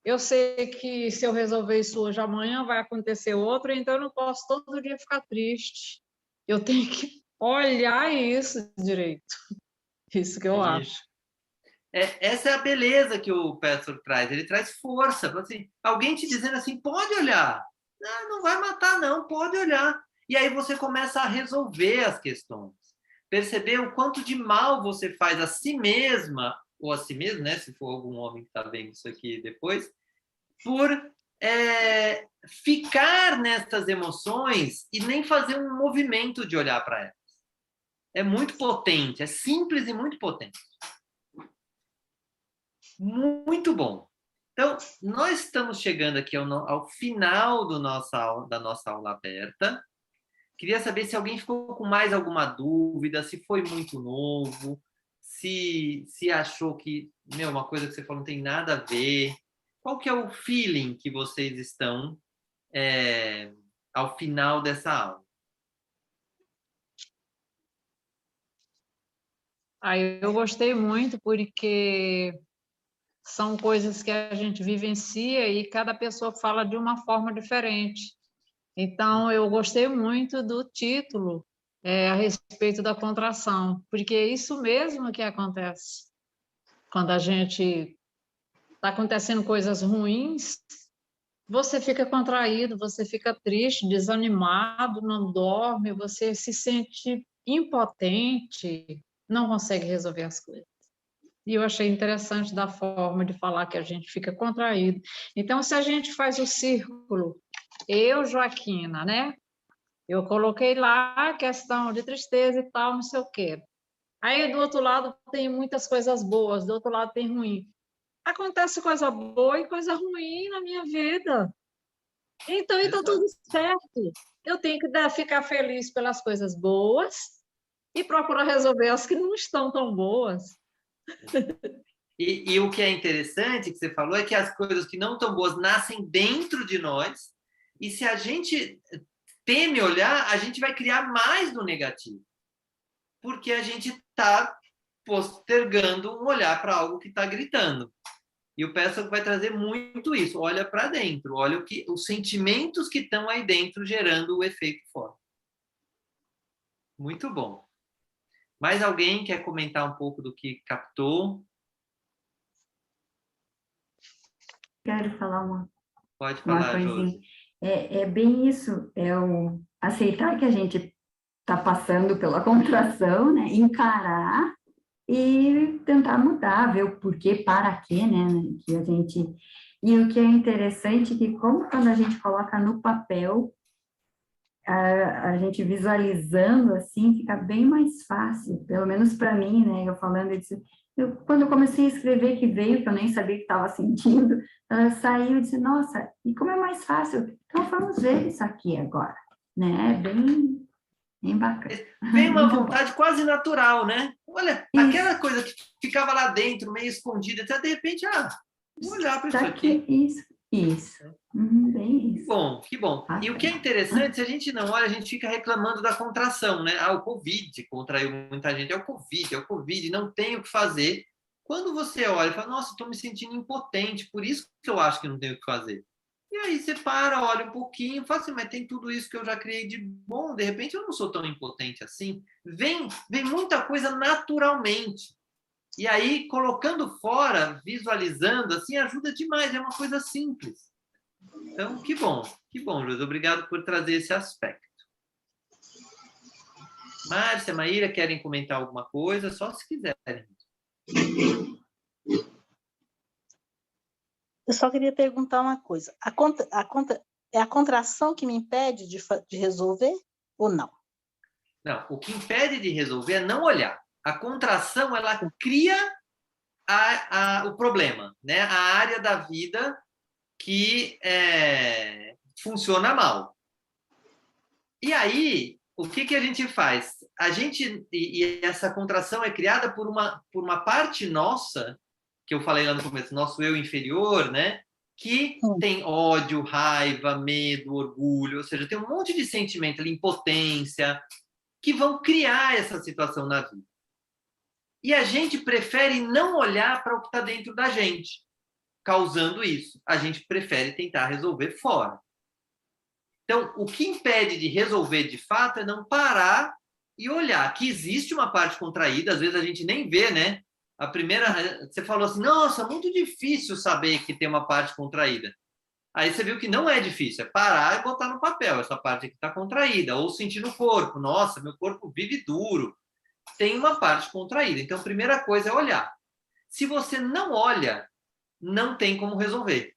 Eu sei que se eu resolver isso hoje, amanhã vai acontecer outro, então eu não posso todo dia ficar triste. Eu tenho que olhar isso direito. Isso que eu acho. Essa é a beleza que o Pessoa traz. Ele traz força. Assim, alguém te dizendo assim, pode olhar. Não vai matar, não, pode olhar. E aí você começa a resolver as questões. Perceber o quanto de mal você faz a si mesma, ou a si mesmo, né? Se for algum homem que está vendo isso aqui depois, por ficar nessas emoções e nem fazer um movimento de olhar para elas. É muito potente, é simples e muito potente. Muito bom. Então, nós estamos chegando aqui ao final da nossa aula aberta. Queria saber se alguém ficou com mais alguma dúvida, se foi muito novo, se achou que, uma coisa que você falou não tem nada a ver. Qual que é o feeling que vocês estão ao final dessa aula? Eu gostei muito porque são coisas que a gente vivencia e cada pessoa fala de uma forma diferente. Então, eu gostei muito do título a respeito da contração, porque é isso mesmo que acontece. Quando a gente está acontecendo coisas ruins, você fica contraído, você fica triste, desanimado, não dorme, você se sente impotente, não consegue resolver as coisas. E eu achei interessante da forma de falar que a gente fica contraído. Então, se a gente faz o círculo, eu, Joaquina, né? Eu coloquei lá a questão de tristeza e tal, não sei o quê. Aí, do outro lado, tem muitas coisas boas, do outro lado tem ruim. Acontece coisa boa e coisa ruim na minha vida. Então, está tudo certo. Eu tenho que ficar feliz pelas coisas boas e procurar resolver as que não estão tão boas. E o que é interessante que você falou é que as coisas que não estão boas nascem dentro de nós, e se a gente teme olhar, a gente vai criar mais do negativo. Porque a gente está postergando um olhar para algo que está gritando. E o Pessoa vai trazer muito isso. Olha para dentro, olha os sentimentos que estão aí dentro gerando o efeito fora. Muito bom. Mais alguém quer comentar um pouco do que captou? Quero falar Pode uma falar, coisinha. Josi. É bem isso, é o aceitar que a gente está passando pela contração, né? Encarar e tentar mudar, ver o porquê, para quê, né? Que a gente... E o que é interessante é que, como quando a gente coloca no papel, a gente visualizando assim, fica bem mais fácil, pelo menos para mim, né? Eu falando, quando eu comecei a escrever que veio, que eu nem sabia que estava sentindo, saiu e disse, nossa, e como é mais fácil? Então vamos ver isso aqui agora, né? Bem bacana. Vem uma vontade quase natural, né? Olha, isso. Aquela coisa que ficava lá dentro, meio escondida, até de repente, vou olhar para isso aqui. Isso. Bem isso. Que bom. E o que é interessante, se a gente não olha, a gente fica reclamando da contração, né? O Covid contraiu muita gente, é o Covid, não tem o que fazer. Quando você olha e fala, nossa, estou me sentindo impotente, por isso que eu acho que não tenho o que fazer. E aí você para, olha um pouquinho, fala assim, mas tem tudo isso que eu já criei de bom, de repente eu não sou tão impotente assim. Vem muita coisa naturalmente. E aí, colocando fora, visualizando, assim, ajuda demais, é uma coisa simples. Então, que bom, José. Obrigado por trazer esse aspecto. Márcia, Maíra, querem comentar alguma coisa? Só se quiserem. Eu só queria perguntar uma coisa. É a contração que me impede de resolver ou não? Não, o que impede de resolver é não olhar. A contração, ela cria o problema, né? A área da vida que funciona mal. E aí, o que a gente faz? E essa contração é criada por uma parte nossa, que eu falei lá no começo, nosso eu inferior, né? Que tem ódio, raiva, medo, orgulho, ou seja, tem um monte de sentimento ali, impotência, que vão criar essa situação na vida. E a gente prefere não olhar para o que está dentro da gente, causando isso. A gente prefere tentar resolver fora. Então, o que impede de resolver de fato é não parar e olhar que existe uma parte contraída, às vezes a gente nem vê, né? A primeira, você falou assim, nossa, muito difícil saber que tem uma parte contraída. Aí você viu que não é difícil, é parar e botar no papel, essa parte aqui está contraída, ou sentir no corpo, nossa, meu corpo vive duro, tem uma parte contraída. Então, a primeira coisa é olhar. Se você não olha, não tem como resolver.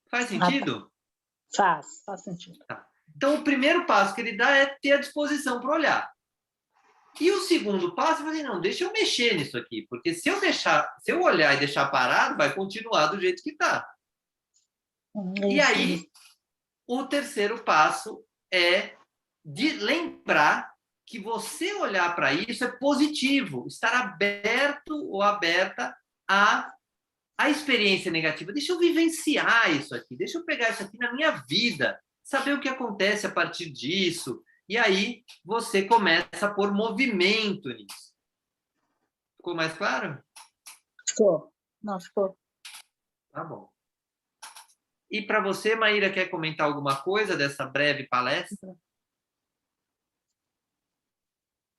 Faz sentido? Faz sentido. Tá. Então, o primeiro passo que ele dá é ter a disposição para olhar. E o segundo passo é fazer, não, deixa eu mexer nisso aqui, porque se eu olhar e deixar parado, vai continuar do jeito que está. E aí, o terceiro passo é de lembrar que você olhar para isso é positivo, estar aberto ou aberta à experiência negativa. Deixa eu vivenciar isso aqui, deixa eu pegar isso aqui na minha vida, saber o que acontece a partir disso. E aí você começa a pôr movimento nisso. Ficou mais claro? Ficou. Não, ficou. Tá bom. E para você, Maíra, quer comentar alguma coisa dessa breve palestra?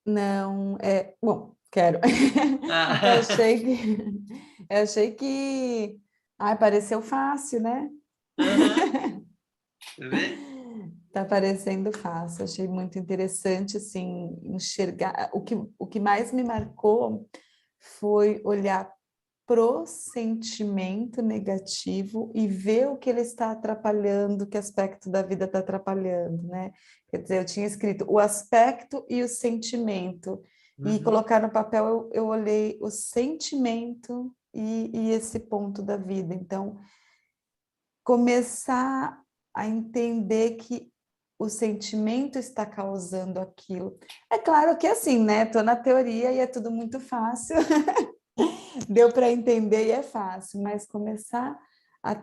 Não, bom, quero. Eu achei que pareceu fácil, né? Você vê? Tá parecendo fácil, achei muito interessante, assim, enxergar. O que mais me marcou foi olhar pro sentimento negativo e ver o que ele está atrapalhando, que aspecto da vida está atrapalhando, né? Quer dizer, eu tinha escrito o aspecto e o sentimento, e colocar no papel eu olhei o sentimento e esse ponto da vida. Então, começar a entender que o sentimento está causando aquilo. É claro que assim, né? Estou na teoria e é tudo muito fácil. Deu para entender e é fácil, mas começar a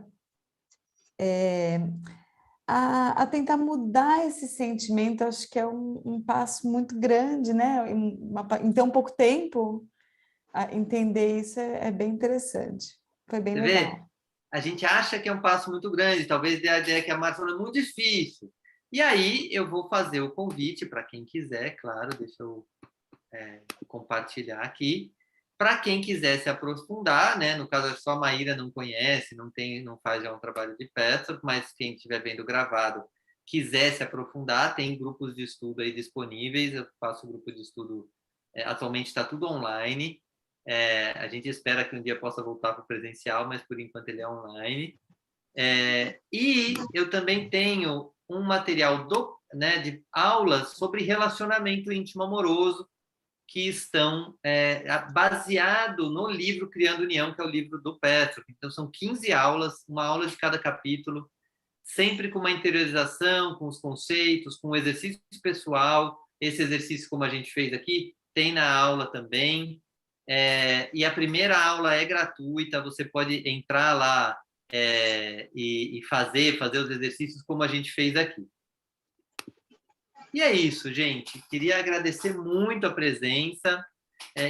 tentar mudar esse sentimento, acho que é um passo muito grande, né? Em tão pouco tempo, entender isso é bem interessante. Foi bem legal. Vê? A gente acha que é um passo muito grande, talvez dê a ideia que a Marta falou, é muito difícil. E aí eu vou fazer o convite para quem quiser, claro, deixa eu compartilhar aqui. Para quem quiser se aprofundar, né? No caso, só a Maíra não conhece, não faz já um trabalho de peça, mas quem estiver vendo gravado quiser se aprofundar, tem grupos de estudo aí disponíveis. Eu faço grupo de estudo, atualmente está tudo online. A gente espera que um dia possa voltar para o presencial, mas por enquanto ele é online. E eu também tenho um material de aulas sobre relacionamento íntimo amoroso, que estão baseado no livro Criando União, que é o livro do Petro. Então, são 15 aulas, uma aula de cada capítulo, sempre com uma interiorização, com os conceitos, com o exercício pessoal. Esse exercício, como a gente fez aqui, tem na aula também. E a primeira aula é gratuita, você pode entrar lá e fazer os exercícios como a gente fez aqui. E é isso, gente. Queria agradecer muito a presença.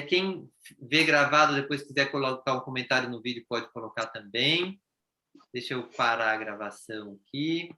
Quem vê gravado, depois quiser colocar um comentário no vídeo, pode colocar também. Deixa eu parar a gravação aqui.